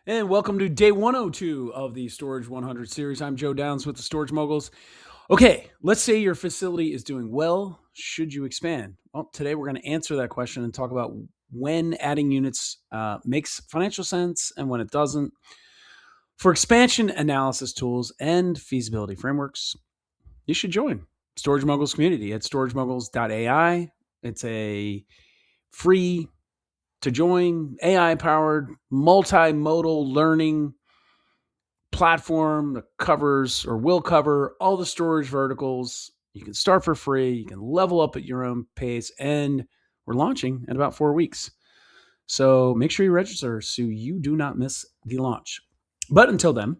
And welcome to day 102 of the Storage 100 series. I'm Joe Downs with the Storage Moguls. Okay, let's say your facility is doing well. Should you expand? Well, today we're going to answer that question and talk about when adding units makes financial sense and when it doesn't. For expansion analysis tools and feasibility frameworks, you should join Storage Moguls community at storagemoguls.ai. It's a free to join AI powered multimodal learning platform that covers or will cover all the storage verticals. You can start for free, you can level up at your own pace, and we're launching in about 4 weeks. So make sure you register so you do not miss the launch. But until then,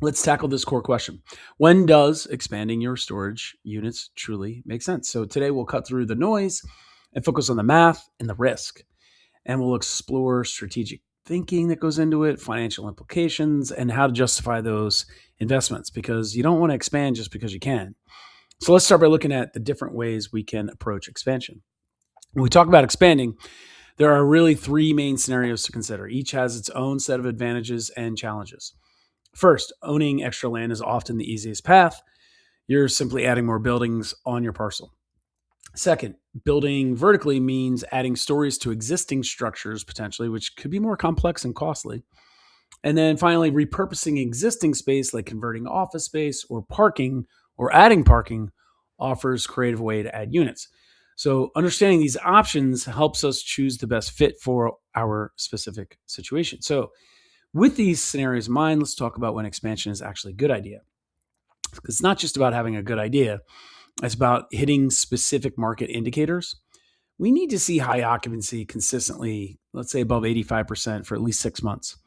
let's tackle this core question. When does expanding your storage units truly make sense? So today we'll cut through the noise and focus on the math and the risk. And we'll explore strategic thinking that goes into it, financial implications, and how to justify those investments because you don't want to expand just because you can. So let's start by looking at the different ways we can approach expansion. When we talk about expanding, there are really three main scenarios to consider. Each has its own set of advantages and challenges. First, owning extra land is often the easiest path. You're simply adding more buildings on your parcel. Second, building vertically means adding stories to existing structures potentially, which could be more complex and costly. And then finally, repurposing existing space like converting office space or parking or adding parking offers creative way to add units. So understanding these options helps us choose the best fit for our specific situation. So with these scenarios in mind, let's talk about when expansion is actually a good idea. It's not just about having a good idea. It's about hitting specific market indicators. We need to see high occupancy consistently, let's say above 85% for at least 6 months.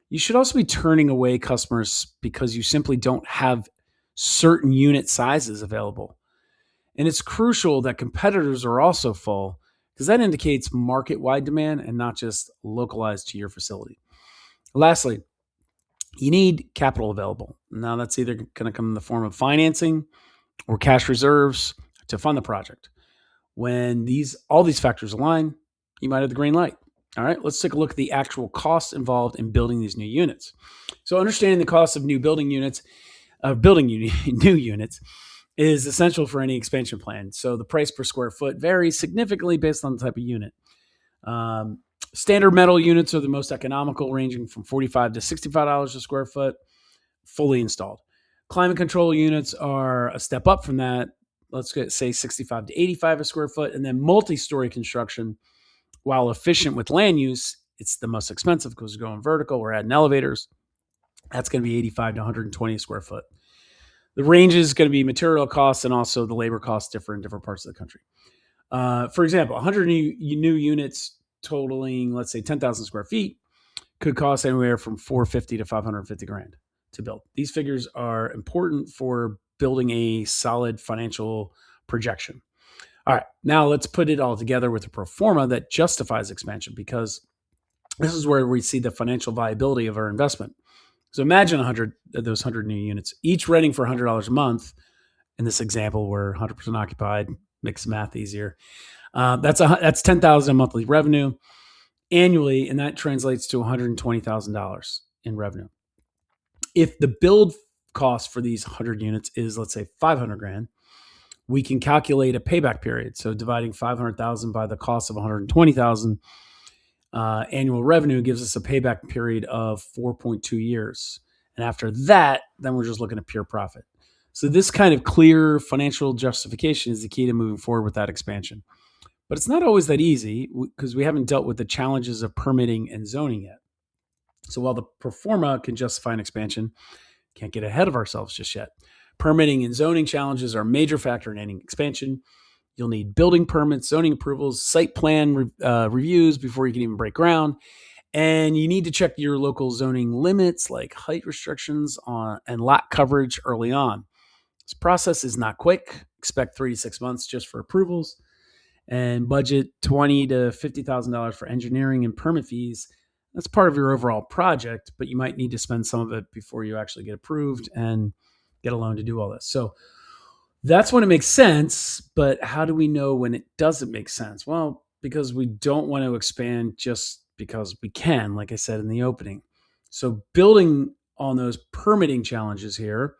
You should also be turning away customers because you simply don't have certain unit sizes available. And it's crucial that competitors are also full because that indicates market wide demand and not just localized to your facility. Lastly, you need capital available. Now, that's either going to come in the form of financing or cash reserves to fund the project. When all these factors align, you might have the green light. All right, let's take a look at the actual costs involved in building these new units. So, understanding the cost of new units, is essential for any expansion plan. So, the price per square foot varies significantly based on the type of unit. Um, Standard metal units are the most economical, ranging from $45 to $65 a square foot, fully installed. Climate control units are a step up from that. Let's say 65 to 85 a square foot. And then multi-story construction, while efficient with land use, it's the most expensive because we're going vertical. We're adding elevators. That's going to be 85 to 120 a square foot. The range is going to be material costs and also the labor costs differ in different parts of the country. For example, 100 new units totaling, let's say, 10,000 square feet could cost anywhere from 450 to 550 grand to build. These figures are important for building a solid financial projection. All right, now let's put it all together with a pro forma that justifies expansion because this is where we see the financial viability of our investment. So imagine 100 of those 100 new units, each renting for $100 a month. In this example, we're 100% occupied, makes math easier. That's 10,000 a monthly revenue annually, and that translates to $120,000 in revenue. If the build cost for these 100 units is, let's say, 500 grand, we can calculate a payback period. So dividing 500,000 by the cost of 120,000 annual revenue gives us a payback period of 4.2 years. And after that, then we're just looking at pure profit. So this kind of clear financial justification is the key to moving forward with that expansion. But it's not always that easy because we haven't dealt with the challenges of permitting and zoning yet. So while the pro forma can justify an expansion, can't get ahead of ourselves just yet. Permitting and zoning challenges are a major factor in any expansion. You'll need building permits, zoning approvals, site plan reviews before you can even break ground. And you need to check your local zoning limits like height restrictions and lot coverage early on. This process is not quick. Expect 3 to 6 months just for approvals and budget $20,000 to $50,000 for engineering and permit fees. That's part of your overall project, but you might need to spend some of it before you actually get approved and get a loan to do all this. So that's when it makes sense, but how do we know when it doesn't make sense? Well, because we don't want to expand just because we can, like I said in the opening. So building on those permitting challenges here,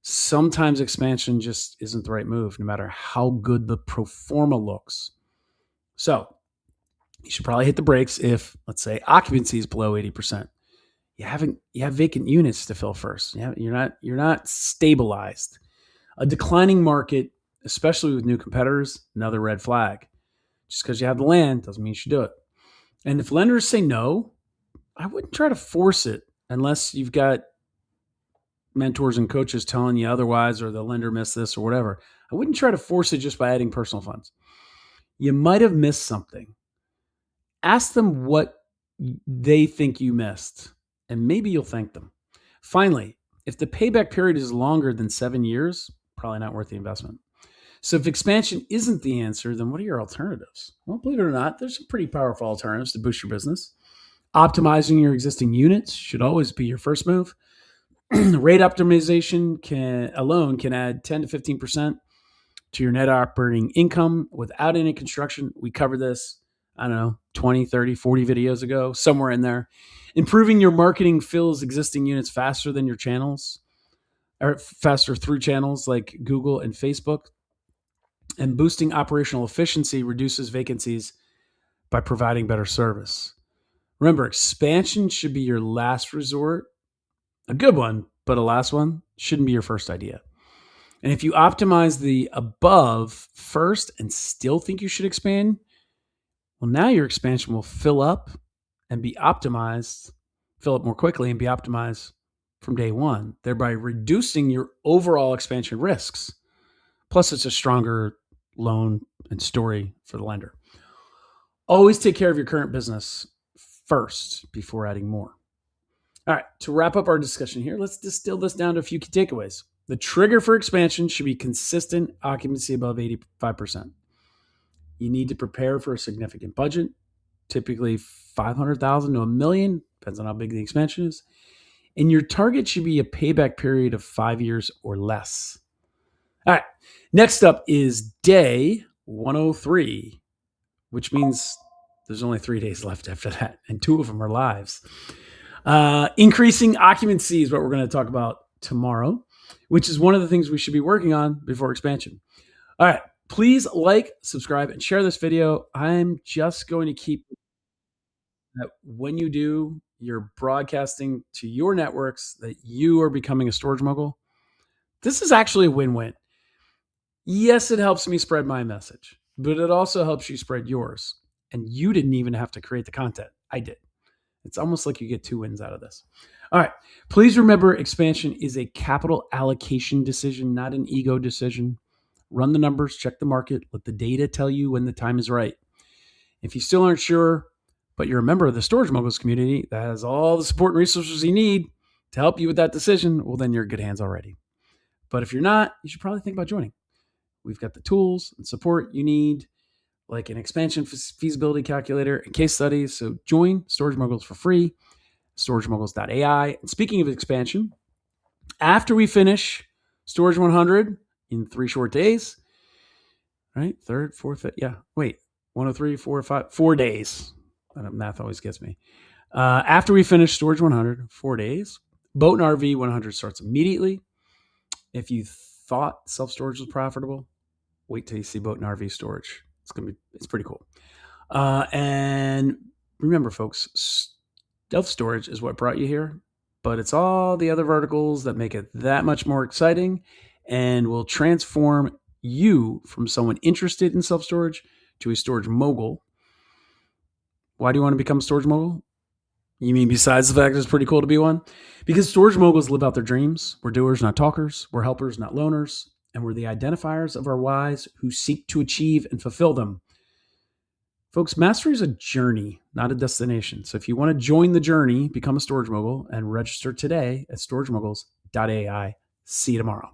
sometimes expansion just isn't the right move, no matter how good the pro forma looks. So you should probably hit the brakes if, let's say, occupancy is below 80%. You have vacant units to fill first. You're not stabilized. A declining market, especially with new competitors, another red flag. Just because you have the land doesn't mean you should do it. And if lenders say no, I wouldn't try to force it unless you've got mentors and coaches telling you otherwise, or the lender missed this or whatever. I wouldn't try to force it just by adding personal funds. You might have missed something. Ask them what they think you missed, and maybe you'll thank them. Finally, if the payback period is longer than 7 years, probably not worth the investment. So if expansion isn't the answer, then what are your alternatives? Well, believe it or not, there's some pretty powerful alternatives to boost your business. Optimizing your existing units should always be your first move. Rate optimization can add 10 to 15% to your net operating income without any construction. We covered this, I don't know, 20, 30, 40 videos ago, somewhere in there. Improving your marketing fills existing units faster than your channels, or faster through channels like Google and Facebook. And boosting operational efficiency reduces vacancies by providing better service. Remember, expansion should be your last resort, a good one, but a last one shouldn't be your first idea. And if you optimize the above first and still think you should expand, well, now your expansion will fill up more quickly and be optimized from day one, thereby reducing your overall expansion risks. Plus, it's a stronger loan and story for the lender. Always take care of your current business first before adding more. All right, to wrap up our discussion here, let's distill this down to a few key takeaways. The trigger for expansion should be consistent occupancy above 85%. You need to prepare for a significant budget, typically $500,000 to $1 million, depends on how big the expansion is. And your target should be a payback period of 5 years or less. All right, next up is day 103, which means there's only 3 days left after that, and 2 of them are lives. Increasing occupancy is what we're going to talk about tomorrow, which is one of the things we should be working on before expansion. All right, please like, subscribe, and share this video. I'm just going to keep that when you do, you're broadcasting to your networks that you are becoming a storage mogul. This is actually a win-win. Yes, it helps me spread my message, but it also helps you spread yours. And you didn't even have to create the content. I did. It's almost like you get 2 wins out of this. All right. Please remember, expansion is a capital allocation decision, not an ego decision. Run the numbers, check the market, let the data tell you when the time is right. If you still aren't sure, but you're a member of the Storage Moguls community that has all the support and resources you need to help you with that decision, well, then you're in good hands already. But if you're not, you should probably think about joining. We've got the tools and support you need, like an expansion feasibility calculator and case studies. So join Storage Moguls for free, storagemoguls.ai. And speaking of expansion, after we finish Storage 100 in 3 short days, right? 3rd, 4th, 103, 4, 5, 4 days. Math always gets me. After we finish Storage 100, 4 days, Boat and RV 100 starts immediately. If you thought self-storage was profitable, wait till you see Boat and RV storage. It's pretty cool. And remember, folks, self-storage is what brought you here, but it's all the other verticals that make it that much more exciting and will transform you from someone interested in self-storage to a storage mogul. Why do you want to become a storage mogul? You mean besides the fact that it's pretty cool to be one? Because storage moguls live out their dreams. We're doers, not talkers. We're helpers, not loners. And we're the identifiers of our whys who seek to achieve and fulfill them. Folks, mastery is a journey, not a destination. So if you want to join the journey, become a storage mogul and register today at storagemoguls.ai. See you tomorrow.